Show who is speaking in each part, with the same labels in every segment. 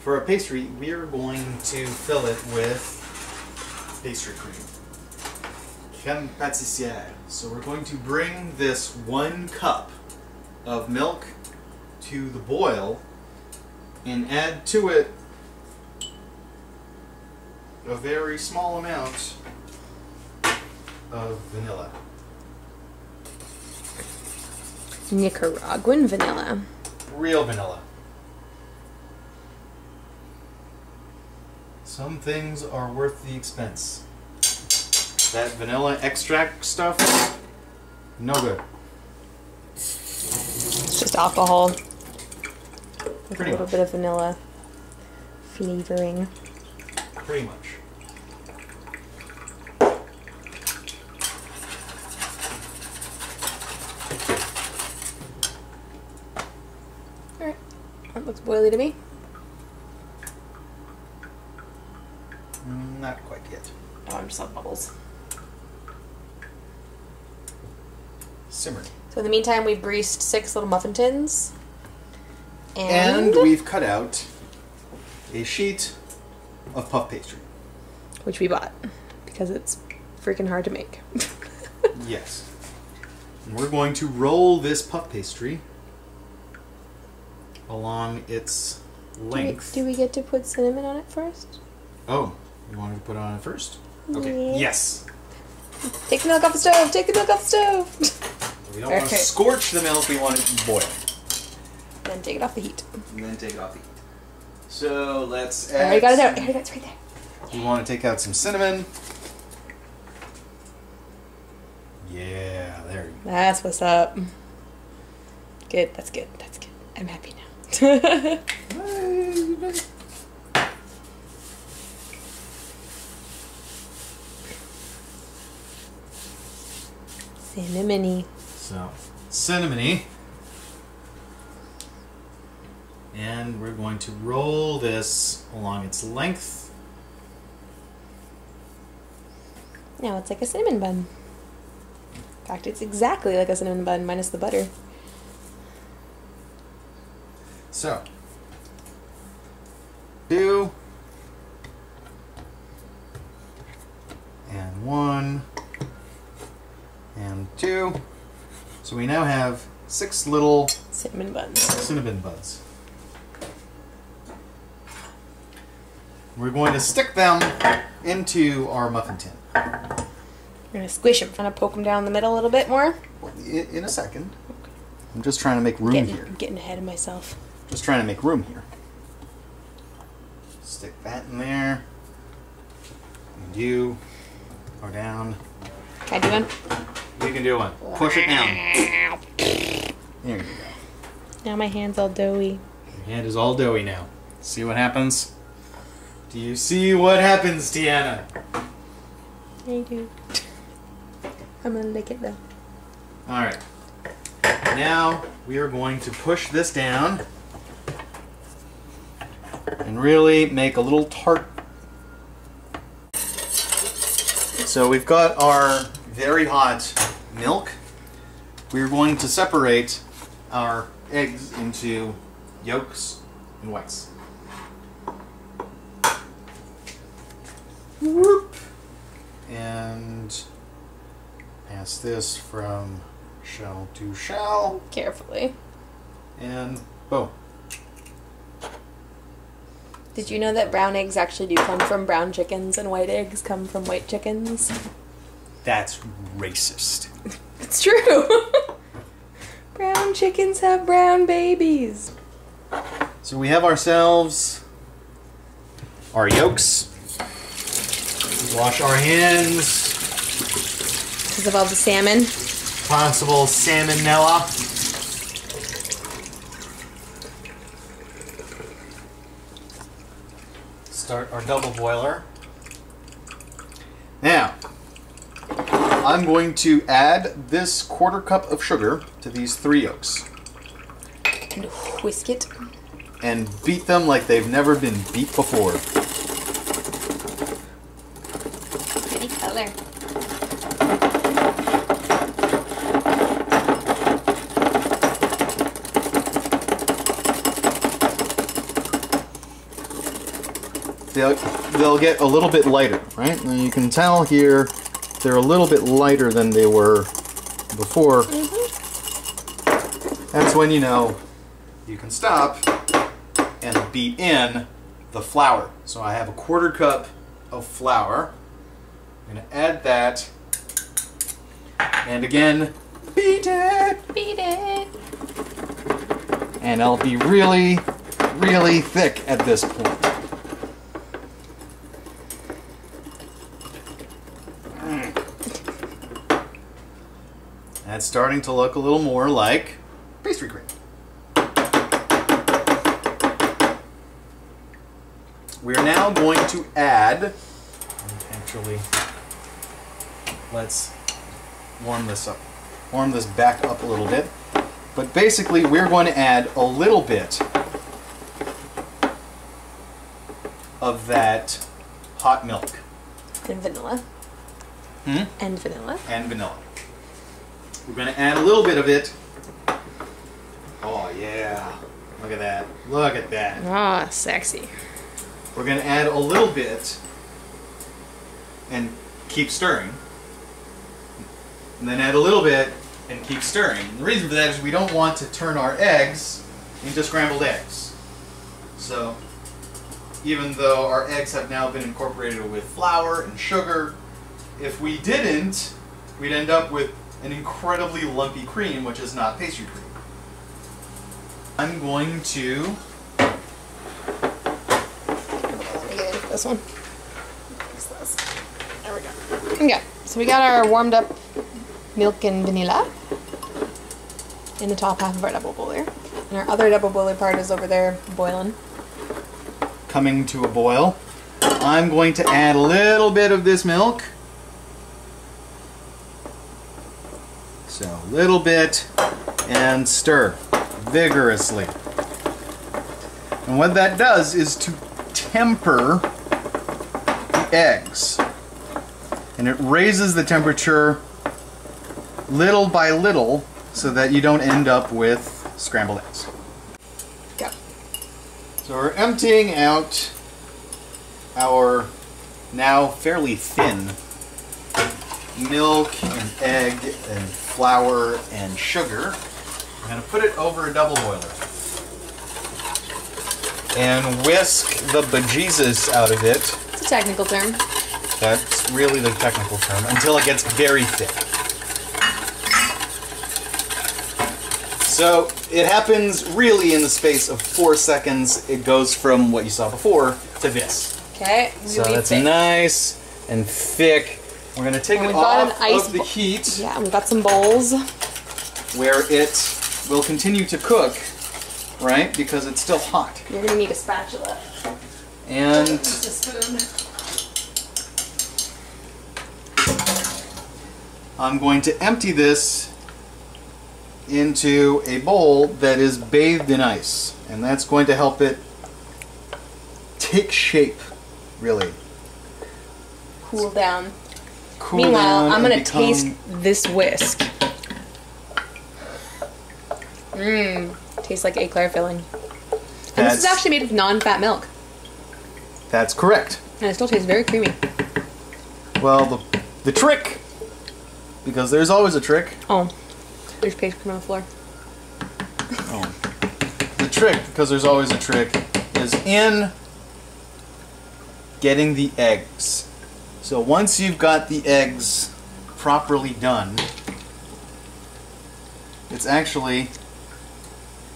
Speaker 1: for a pastry, we are going to fill it with Pastry-cream. Crème patissière. So we're going to bring this 1 cup of milk to the boil and add to it a very small amount of vanilla.
Speaker 2: Nicaraguan vanilla.
Speaker 1: Real vanilla. Some things are worth the expense. That vanilla extract stuff, no good.
Speaker 2: It's just alcohol with
Speaker 1: Pretty
Speaker 2: a little
Speaker 1: much.
Speaker 2: bit of vanilla flavoring.
Speaker 1: Pretty much.
Speaker 2: Alright, that looks boily to me.
Speaker 1: Not quite yet.
Speaker 2: Oh, I'm just on bubbles.
Speaker 1: Simmer.
Speaker 2: So in the meantime, we've greased 6 little muffin tins.
Speaker 1: And we've cut out a sheet of puff pastry.
Speaker 2: Which we bought because it's freaking hard to make.
Speaker 1: Yes. And we're going to roll this puff pastry along its length.
Speaker 2: Do we get to put cinnamon on it first?
Speaker 1: Oh, you wanted to put it on it first? Okay.
Speaker 2: Yeah.
Speaker 1: Yes.
Speaker 2: Take the milk off the stove! Take the milk off the stove!
Speaker 1: We don't want to
Speaker 2: Okay.
Speaker 1: scorch the milk, we want it to boil.
Speaker 2: Then take it off the heat.
Speaker 1: And then take it off the heat. So let's
Speaker 2: I
Speaker 1: add.
Speaker 2: already got it out. I already got it right there.
Speaker 1: We want to take out some cinnamon. Yeah, there you go.
Speaker 2: That's what's up. Good. That's good. That's good. I'm happy now. Cinnamony.
Speaker 1: So, cinnamony. And we're going to roll this along its length.
Speaker 2: Now it's like a cinnamon bun. In fact, it's exactly like a cinnamon bun minus the butter.
Speaker 1: So, 2 and 1 and 2. So we now have 6 little
Speaker 2: Cinnamon buns.
Speaker 1: cinnamon buds. We're going to stick them into our muffin tin.
Speaker 2: We're going to squish them. Kind of poke them down the middle a little bit more.
Speaker 1: In a second. I'm just trying to make room here.
Speaker 2: I'm getting ahead of myself.
Speaker 1: Just trying to make room here. Stick that in there. And you are down.
Speaker 2: Can I do one?
Speaker 1: You can do one. Push it down. There you go.
Speaker 2: Now my hand's all doughy.
Speaker 1: Your hand is all doughy now. See what happens? Do you see what happens, Tiana?
Speaker 2: I do. I'm gonna lick it though.
Speaker 1: Alright. Now we are going to push this down and really make a little tart. So we've got our very hot milk. We're going to separate our eggs into yolks and whites. Whoop. And pass this from shell to shell.
Speaker 2: Carefully.
Speaker 1: And boom.
Speaker 2: Did you know that brown eggs actually do come from brown chickens and white eggs come from white chickens?
Speaker 1: That's racist.
Speaker 2: It's true. Brown chickens have brown babies.
Speaker 1: So we have ourselves our yolks. Wash our hands.
Speaker 2: Because of all the salmon.
Speaker 1: Possible salmonella. Start our double boiler. Now, I'm going to add this 1/4 cup of sugar to these 3 yolks.
Speaker 2: And whisk it.
Speaker 1: And beat them like they've never been beat before.
Speaker 2: Pretty color.
Speaker 1: they'll get a little bit lighter, right? And you can tell here they're a little bit lighter than they were before. That's when you know you can stop and beat in the flour. So I have a 1/4 cup of flour. I'm going to add that. And again, beat it!
Speaker 2: Beat it!
Speaker 1: And I'll be really, really thick at this point. That's starting to look a little more like pastry cream. We're now going to add, actually, let's warm this up, warm this back up a little bit. But basically, we're going to add a little bit of that hot milk.
Speaker 2: And vanilla. And vanilla.
Speaker 1: And vanilla. We're going to add a little bit of it. Oh yeah, look at that. Look at that.
Speaker 2: Ah, sexy.
Speaker 1: We're going to add a little bit and keep stirring. And then add a little bit and keep stirring. The reason for that is we don't want to turn our eggs into scrambled eggs. So even though our eggs have now been incorporated with flour and sugar, if we didn't, we'd end up with an incredibly lumpy cream, which is not pastry cream. I'm going to...
Speaker 2: This one. There we go. Okay, so we got our warmed up milk and vanilla in the top half of our double boiler. And our other double boiler part is over there boiling.
Speaker 1: Coming to a boil. I'm going to add a little bit of this milk. So a little bit and stir vigorously. And what that does is to temper the eggs. And it raises the temperature little by little so that you don't end up with scrambled eggs.
Speaker 2: Go.
Speaker 1: So we're emptying out our now fairly thin milk and egg and flour and sugar. I'm going to put it over a double boiler and whisk the bejesus out of it.
Speaker 2: It's a technical term.
Speaker 1: That's really the technical term, until it gets very thick. So it happens really in the space of 4 seconds. It goes from what you saw before to this.
Speaker 2: Okay,
Speaker 1: so that's thick. Nice and thick. We're going to take it off of the heat.
Speaker 2: Yeah, we've got some bowls.
Speaker 1: Where it will continue to cook, right? Because it's still hot.
Speaker 2: You're going to need a spatula.
Speaker 1: And
Speaker 2: a spoon.
Speaker 1: I'm going to empty this into a bowl that is bathed in ice. And that's going to help it take shape, really.
Speaker 2: Cool down.
Speaker 1: Cool
Speaker 2: Meanwhile,
Speaker 1: down
Speaker 2: I'm going to taste this whisk. Tastes like eclair filling. And this is actually made with non-fat milk.
Speaker 1: That's correct.
Speaker 2: And it still tastes very creamy.
Speaker 1: Well, the trick, because there's always a trick.
Speaker 2: Oh, there's pastry cream on the floor.
Speaker 1: Oh. The trick, because there's always a trick, is in getting the eggs. So once you've got the eggs properly done, it's actually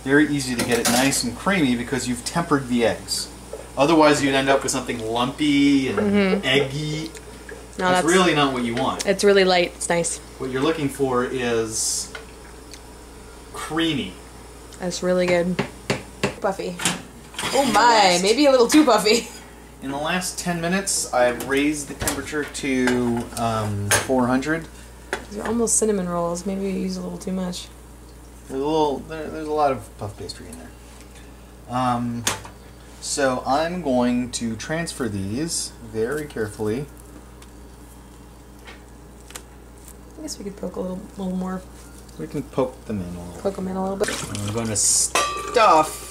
Speaker 1: very easy to get it nice and creamy because you've tempered the eggs. Otherwise you'd end up with something lumpy and eggy. No, that's really not what you want.
Speaker 2: It's really light. It's nice.
Speaker 1: What you're looking for is creamy.
Speaker 2: That's really good. Puffy. Oh my, maybe a little too puffy.
Speaker 1: In the last 10 minutes, I've raised the temperature to 400.
Speaker 2: These are almost cinnamon rolls. Maybe you use a little too much.
Speaker 1: There's a lot of puff pastry in there. So I'm going to transfer these very carefully.
Speaker 2: I guess we could poke a little more.
Speaker 1: We can poke them in a little.
Speaker 2: Poke them in a little bit.
Speaker 1: I'm going to stuff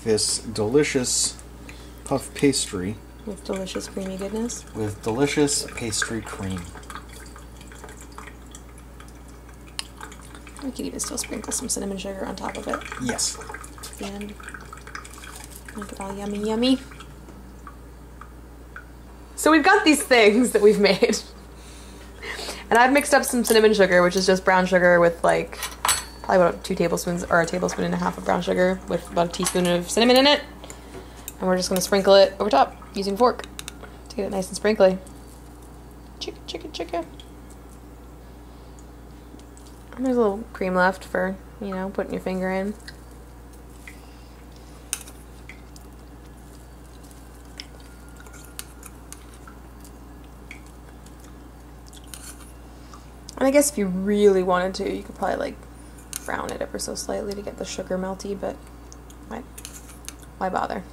Speaker 1: this delicious puff pastry
Speaker 2: with delicious creamy goodness.
Speaker 1: with delicious pastry cream.
Speaker 2: We could even still sprinkle some cinnamon sugar on top of it.
Speaker 1: Yes.
Speaker 2: And make it all yummy, yummy. So we've got these things that we've made. And I've mixed up some cinnamon sugar, which is just brown sugar with like probably about 2 tablespoons or a tablespoon and a half of brown sugar with about a teaspoon of cinnamon in it. And we're just going to sprinkle it over top using a fork to get it nice and sprinkly. Chicka, chicka, chicka. And there's a little cream left for, you know, putting your finger in. And I guess if you really wanted to, you could probably like brown it ever so slightly to get the sugar melty, but why bother?